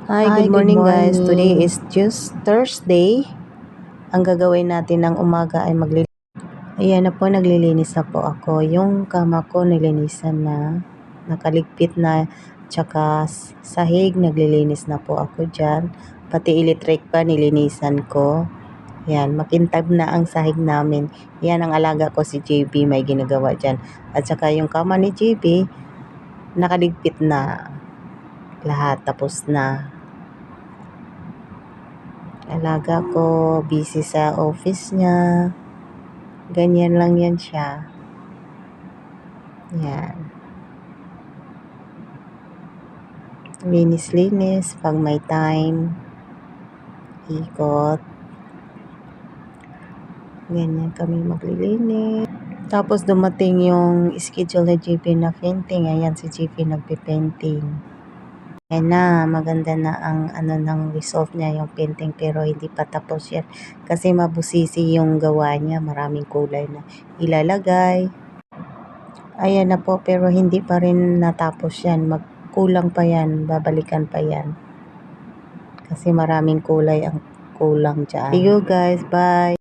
Hi, good morning guys. Today is just Thursday. Ang gagawin natin ng umaga ay Ayan na po, naglilinis na po ako. Yung kama ko nilinisan na, nakaligpit na, tsaka sahig, naglilinis na po ako dyan. Pati electric pa, nilinisan ko. Yan, makintab na ang sahig namin. Yan ang alaga ko si JB, may ginagawa dyan. At saka yung kama ni JB, nakaligpit na. Lahat, tapos na. Alaga ko, busy sa office niya. Ganyan lang yan siya. Yan. Linis-linis pag may time. Ikot. Ganyan kami maglilinis. Tapos dumating yung schedule ni JP na painting. Ayan si JP nagpe-painting. Ayan na, maganda na ang ng result niya, yung painting, pero hindi pa tapos yan. Kasi mabusisi yung gawa niya, maraming kulay na ilalagay. Ayan na po, pero hindi pa rin natapos yan. Magkulang pa yan, babalikan pa yan. Kasi maraming kulay ang kulang dyan. See you guys, bye!